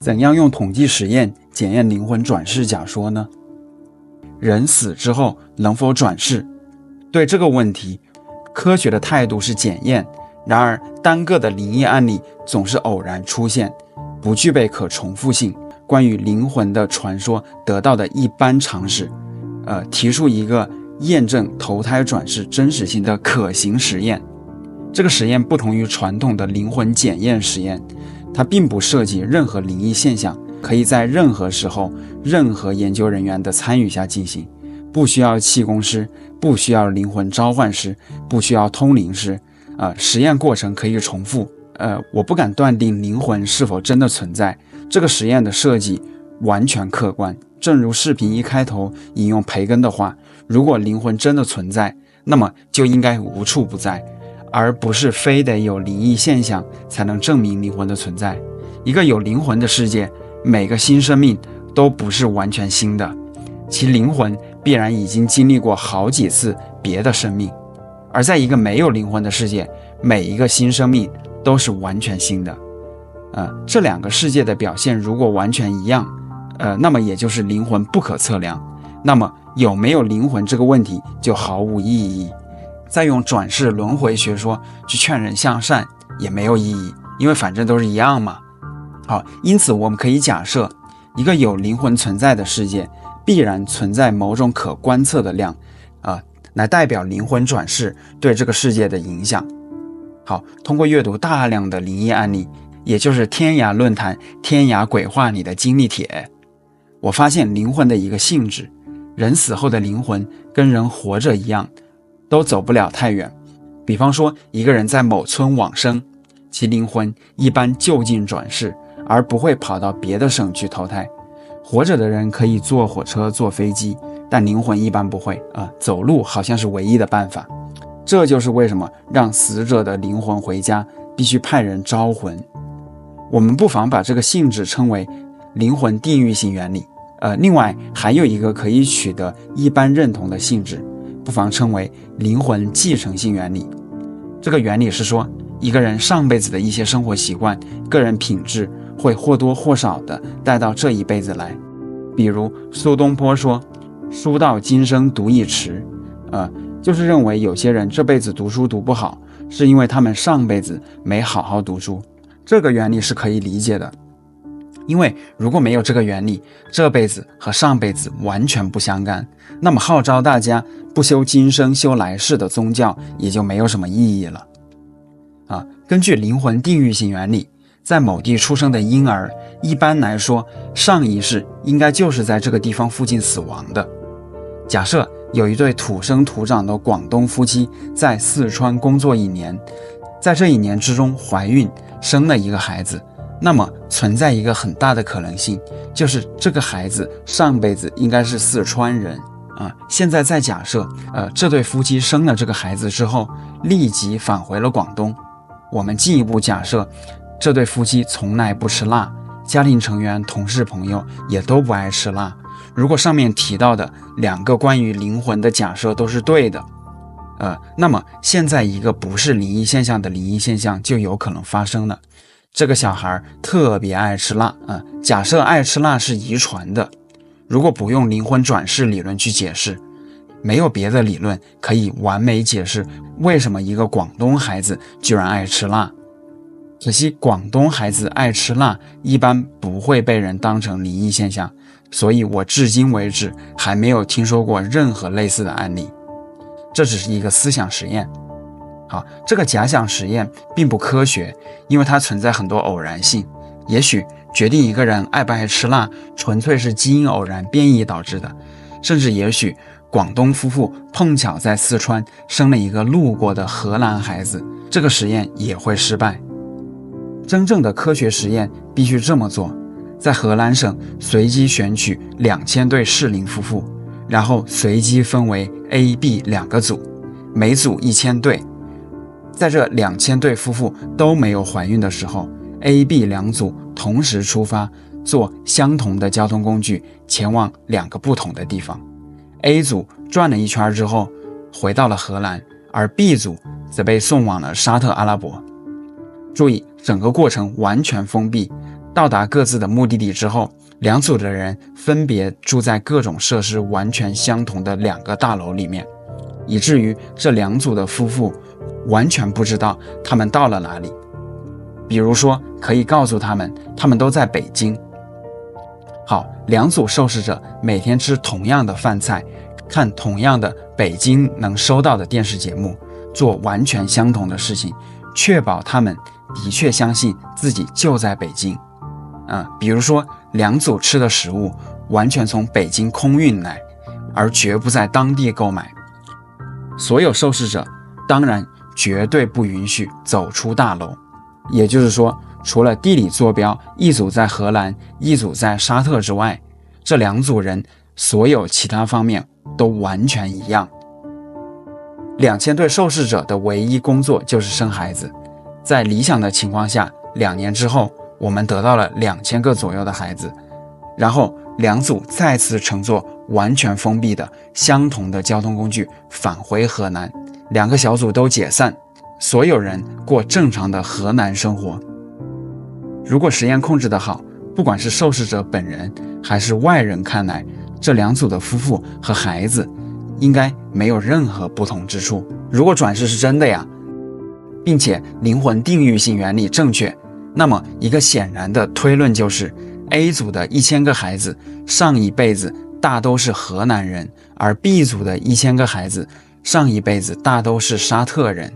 怎样用统计实验检验灵魂转世假说呢？人死之后能否转世？对这个问题，科学的态度是检验。然而，单个的灵异案例总是偶然出现，不具备可重复性。关于灵魂的传说得到的一般常识，提出一个验证投胎转世真实性的可行实验。这个实验不同于传统的灵魂检验实验，它并不涉及任何灵异现象，可以在任何时候、任何研究人员的参与下进行，不需要气功师，不需要灵魂召唤师，不需要通灵师。实验过程可以重复。我不敢断定灵魂是否真的存在。这个实验的设计完全客观。正如视频一开头引用培根的话，如果灵魂真的存在，那么就应该无处不在，而不是非得有灵异现象才能证明灵魂的存在。一个有灵魂的世界，每个新生命都不是完全新的，其灵魂必然已经经历过好几次别的生命。而在一个没有灵魂的世界，每一个新生命都是完全新的。这两个世界的表现如果完全一样，那么也就是灵魂不可测量。那么有没有灵魂这个问题就毫无意义。再用转世轮回学说去劝人向善也没有意义，因为反正都是一样嘛。好，因此我们可以假设，一个有灵魂存在的世界必然存在某种可观测的量，来代表灵魂转世对这个世界的影响。好，通过阅读大量的灵异案例，也就是天涯论坛、天涯鬼话里的经历帖，我发现灵魂的一个性质，人死后的灵魂跟人活着一样，都走不了太远。比方说，一个人在某村往生，其灵魂一般就近转世，而不会跑到别的省去投胎。活着的人可以坐火车、坐飞机，但灵魂一般不会。走路好像是唯一的办法。这就是为什么让死者的灵魂回家必须派人招魂。我们不妨把这个性质称为灵魂地域性原理。另外还有一个可以取得一般认同的性质，不妨称为灵魂继承性原理。这个原理是说，一个人上辈子的一些生活习惯、个人品质会或多或少的带到这一辈子来。比如苏东坡说，书到今生读已迟，就是认为有些人这辈子读书读不好，是因为他们上辈子没好好读书。这个原理是可以理解的，因为如果没有这个原理，这辈子和上辈子完全不相干，那么号召大家不修今生修来世的宗教也就没有什么意义了。根据灵魂地域性原理，在某地出生的婴儿，一般来说上一世应该就是在这个地方附近死亡的。假设有一对土生土长的广东夫妻在四川工作1年，在这1年之中怀孕生了一个孩子，那么存在一个很大的可能性，就是这个孩子上辈子应该是四川人。现在再假设这对夫妻生了这个孩子之后立即返回了广东，我们进一步假设这对夫妻从来不吃辣，家庭成员、同事、朋友也都不爱吃辣。如果上面提到的2个关于灵魂的假设都是对的，那么现在一个不是灵异现象的灵异现象就有可能发生了。这个小孩特别爱吃辣，假设爱吃辣是遗传的，如果不用灵魂转世理论去解释，没有别的理论可以完美解释为什么一个广东孩子居然爱吃辣。可惜广东孩子爱吃辣一般不会被人当成灵异现象，所以我至今为止还没有听说过任何类似的案例。这只是一个思想实验。好，这个假想实验并不科学，因为它存在很多偶然性。也许决定一个人爱不爱吃辣纯粹是基因偶然变异导致的，甚至也许广东夫妇碰巧在四川生了一个路过的荷兰孩子，这个实验也会失败。真正的科学实验必须这么做，在荷兰省随机选取2000对适龄夫妇，然后随机分为 A、B 2个组，每组1000对。在这2000对夫妇都没有怀孕的时候， A、B 2组同时出发，坐相同的交通工具前往2个不同的地方。 A 组转了一圈之后回到了荷兰，而 B 组则被送往了沙特阿拉伯。注意，整个过程完全封闭，到达各自的目的地之后，两组的人分别住在各种设施完全相同的2个大楼里面，以至于这2组的夫妇完全不知道他们到了哪里。比如说，可以告诉他们都在北京。好，2组受试者每天吃同样的饭菜，看同样的北京能收到的电视节目，做完全相同的事情，确保他们的确相信自己就在北京。比如说2组吃的食物完全从北京空运来，而绝不在当地购买。所有受试者当然绝对不允许走出大楼，也就是说，除了地理坐标一组在荷兰，一组在沙特之外，这2组人所有其他方面都完全一样。2000对受试者的唯一工作就是生孩子，在理想的情况下，2年之后我们得到了2000个左右的孩子，然后2组再次乘坐完全封闭的相同的交通工具返回河南，2个小组都解散，所有人过正常的河南生活。如果实验控制得好，不管是受试者本人还是外人看来，这2组的夫妇和孩子应该没有任何不同之处。如果转世是真的呀，并且灵魂定域性原理正确，那么一个显然的推论就是 A 组的1000个孩子上一辈子大都是河南人，而 B 组的1000个孩子上一辈子大都是沙特人。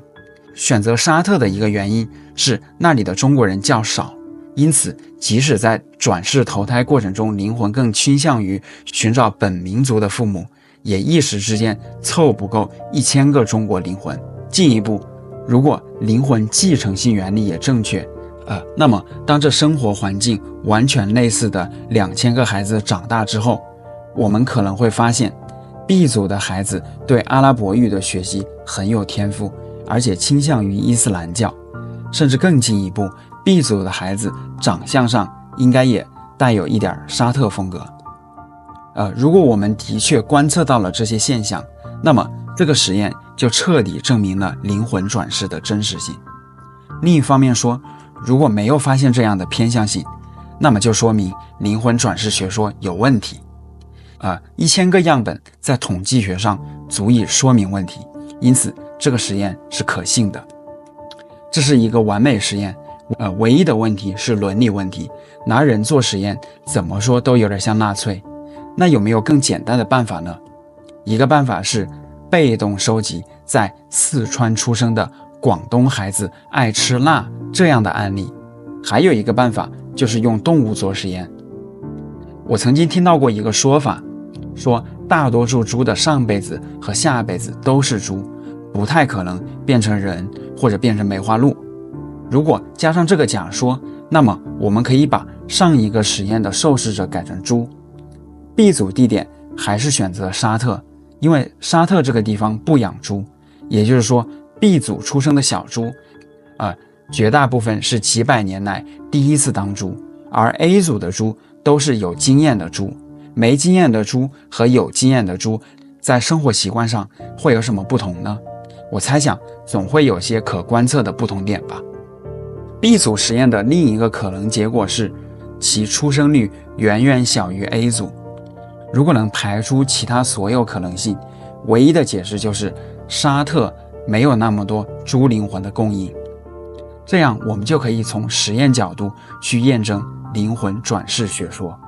选择沙特的一个原因是那里的中国人较少，因此即使在转世投胎过程中灵魂更倾向于寻找本民族的父母，也一时之间凑不够1000个中国灵魂。进一步，如果灵魂继承性原理也正确，那么当这生活环境完全类似的2000个孩子长大之后，我们可能会发现 B 组的孩子对阿拉伯语的学习很有天赋，而且倾向于伊斯兰教。甚至更进一步， B 组的孩子长相上应该也带有一点沙特风格。如果我们的确观测到了这些现象，那么这个实验就彻底证明了灵魂转世的真实性。另一方面说，如果没有发现这样的偏向性，那么就说明灵魂转世学说有问题。1000个样本在统计学上足以说明问题，因此这个实验是可信的。这是一个完美实验，唯一的问题是伦理问题。拿人做实验，怎么说都有点像纳粹。那有没有更简单的办法呢？一个办法是被动收集在四川出生的广东孩子爱吃辣这样的案例，还有一个办法就是用动物做实验。我曾经听到过一个说法，说大多数猪的上辈子和下辈子都是猪，不太可能变成人或者变成梅花鹿。如果加上这个假说，那么我们可以把上一个实验的受试者改成猪。B 组地点还是选择沙特，因为沙特这个地方不养猪，也就是说 B 组出生的小猪绝大部分是几百年来第一次当猪，而 A 组的猪都是有经验的猪。没经验的猪和有经验的猪在生活习惯上会有什么不同呢？我猜想总会有些可观测的不同点吧。B 组实验的另一个可能结果是其出生率远远小于 A 组。如果能排除其他所有可能性，唯一的解释就是沙特没有那么多猪灵魂的供应。这样我们就可以从实验角度去验证灵魂转世学说。